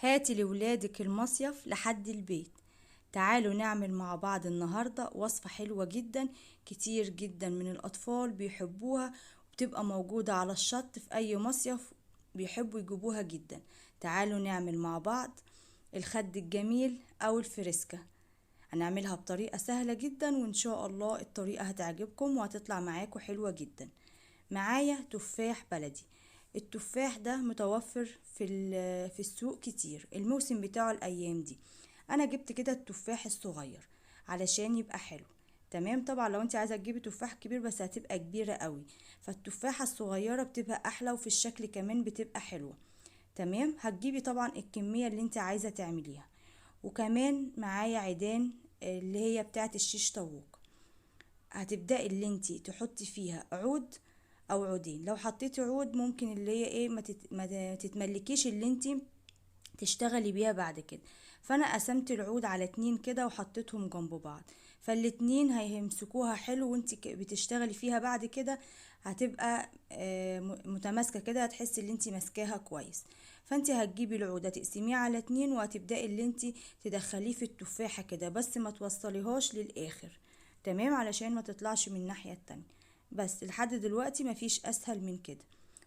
هاتي لولادك المصيف لحد البيت. تعالوا نعمل مع بعض النهاردة وصفة حلوة جدا. كتير جدا من الأطفال بيحبوها، وبتبقى موجودة على الشط في أي مصيف، بيحبوا يجيبوها جدا. تعالوا نعمل مع بعض الخد الجميل أو الفريسكا. هنعملها بطريقة سهلة جدا، وإن شاء الله الطريقة هتعجبكم وهتطلع معاكم حلوة جدا. معايا تفاح بلدي. التفاح ده متوفر في السوق كتير، الموسم بتاعه الايام دي. انا جبت كده التفاح الصغير علشان يبقى حلو. تمام، طبعا لو انت عايزه تجيبي تفاح كبير بس هتبقى كبيره قوي، فالتفاحه الصغيره بتبقى احلى وفي الشكل كمان بتبقى حلوه. تمام، هتجيبي طبعا الكميه اللي انت عايزه تعمليها. وكمان معايا عيدان اللي هي بتاعت الشيش طاووق. هتبدأي اللي انتي تحطي فيها عود او عودين. لو حطيتي عود ممكن اللي هي ايه ما تتملكيش اللي انتي تشتغلي بيها بعد كده. فانا قسمت العود على 2 كده وحطيتهم جنب بعض، فالاتنين هيمسكوها حلو، وانتي بتشتغلي فيها بعد كده هتبقى متماسكة كده، هتحسي اللي انتي ماسكاها كويس. فانتي هتجيبي العود هتقسميه على 2، وهتبدأي اللي انتي تدخليه في التفاحة كده، بس ما توصليهاش للآخر. تمام، علشان ما تطلعش من الناحية التانية. بس لحد دلوقتي مفيش اسهل من كده.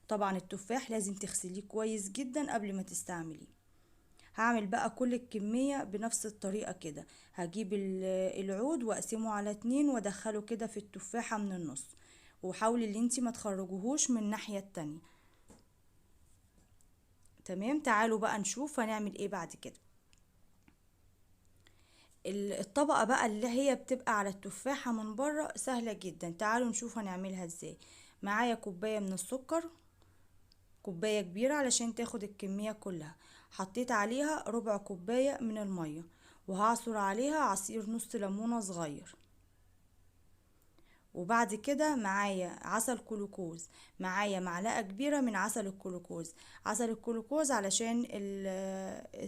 طبعا التفاح لازم تغسليه كويس جدا قبل ما تستعمليه. هعمل بقى كل الكمية بنفس الطريقة كده. هجيب العود واقسمه على 2 وادخله كده في التفاحة من النص، وحاولي اللي انتي ما تخرجوهوش من الناحية التانية. تمام، تعالوا بقى نشوف هنعمل ايه بعد كده. الطبقة بقى اللي هي بتبقى على التفاحة من بره سهلة جدا، تعالوا نشوف هنعملها ازاي. معايا كوباية من السكر، كوباية كبيرة علشان تاخد الكمية كلها. حطيت عليها ربع كوباية من المية، وهعصر عليها عصير نص ليمونة صغير. وبعد كده معايا عسل كلوكوز، معايا معلقة كبيرة من عسل الكلوكوز. عسل الكلوكوز علشان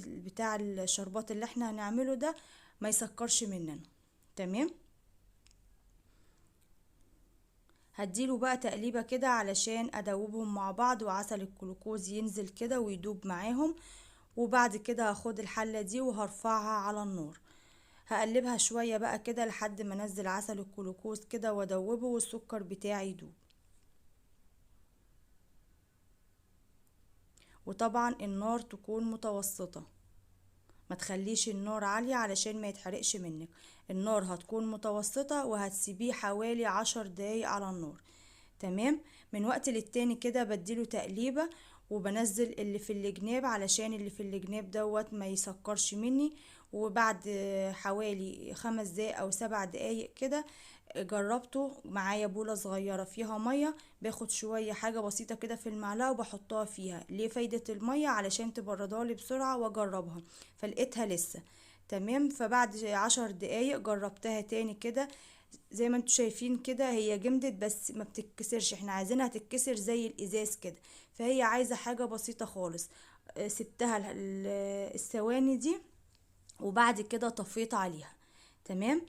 بتاع الشربات اللي احنا هنعمله ده ما يسكرش مننا. تمام، هديله بقى تقليبة كده علشان ادوبهم مع بعض، وعسل الجلوكوز ينزل كده ويدوب معاهم. وبعد كده هاخد الحلة دي وهرفعها على النار. هقلبها شوية بقى كده لحد ما انزل عسل الجلوكوز كده وادوبه والسكر بتاعي يدوب. وطبعا النار تكون متوسطة، ما تخليش النار عالية علشان ما يتحرقش منك. النار هتكون متوسطة وهتسيبيه حوالي 10 دقايق على النار. تمام، من وقت للتاني كده بديله تقليبة، وبنزل اللي في الجناب علشان اللي في الجناب دوت ما يسكرش مني. وبعد حوالي 5 دقايق او 7 دقايق كده جربته. معايا بولة صغيرة فيها مية، باخد شوية حاجة بسيطة كده في المعلقة وبحطها فيها. ليه فايدة المية؟ علشان تبردها لي بسرعة واجربها، فلقيتها لسه تمام. فبعد 10 دقايق جربتها تاني كده، زي ما انتوا شايفين كده هي جمدت بس ما بتتكسرش، احنا عايزينها تتكسر زي الازاز كده. فهي عايزة حاجة بسيطة خالص. سبتها الثواني دي، وبعد كده طفيت عليها. تمام،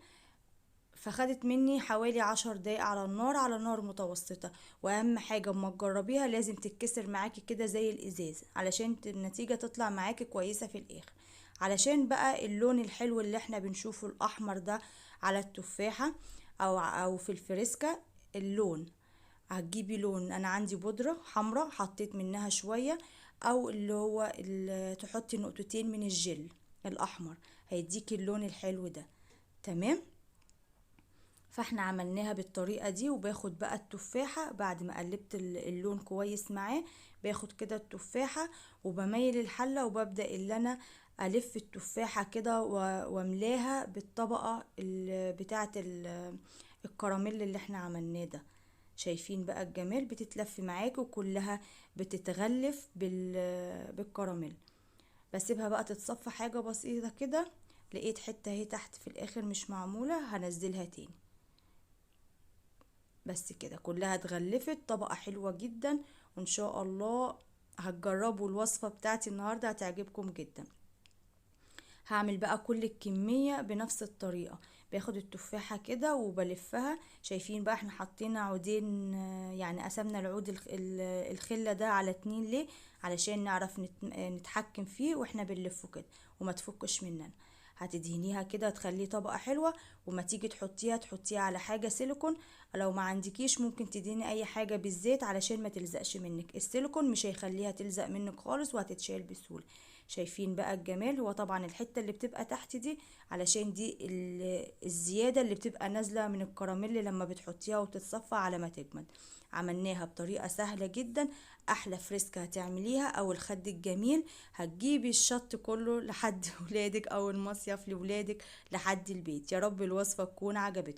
فخدت مني حوالي 10 دقايق على النار، على نار متوسطة. واهم حاجة اما تجربيها لازم تتكسر معاكي كده زي الازاز علشان النتيجة تطلع معاكي كويسة في الاخر. علشان بقى اللون الحلو اللي احنا بنشوفه الاحمر ده على التفاحة او في الفريسكا، اللون. هتجيبي لون، انا عندي بودرة حمراء حطيت منها شوية، او اللي هو تحطي نقطتين من الجل الاحمر، هيديكي اللون الحلو ده. تمام، فاحنا عملناها بالطريقة دي. وباخد بقى التفاحة بعد ما قلبت اللون كويس معاه، باخد كده التفاحة وبميل الحلة، وببدأ اللي انا الف التفاحة كده واملاها بالطبقة بتاعة الكراميل اللي احنا عملناه ده. شايفين بقى الجمال؟ بتتلف معاك وكلها بتتغلف بالكراميل. بسيبها بقى تتصفى حاجة بسيطة كده. لقيت حتة اهي تحت في الاخر مش معمولة، هنزلها تاني. بس كده كلها اتغلفت، طبقة حلوة جدا. وان شاء الله هتجربوا الوصفة بتاعتي النهاردة هتعجبكم جدا. هعمل بقى كل الكمية بنفس الطريقة. باخد التفاحة كده وبلفها. شايفين بقى احنا حطينا عودين، يعني قسمنا العود الخلة ده على 2 ليه؟ علشان نعرف نتحكم فيه واحنا بنلفه كده وما تفكش مننا. هتدهنيها كده تخليه طبقة حلوة، وما تيجي تحطيها على حاجة سيليكون. لو ما عندكيش ممكن تدهني اي حاجة بالزيت علشان ما تلزقش منك. السيليكون مش هيخليها تلزق منك خالص وهتتشال بسهولة. شايفين بقى الجمال؟ هو طبعا الحتة اللي بتبقى تحت دي علشان دي الزيادة اللي بتبقى نازلة من الكراميل لما بتحطيها وتتصفى على ما تجمد. عملناها بطريقة سهلة جدا. احلى فريسكا هتعمليها او الخد الجميل. هتجيبي الشط كله لحد ولادك او المصيف لولادك لحد البيت. يا رب الوصفة تكون عجبتكم.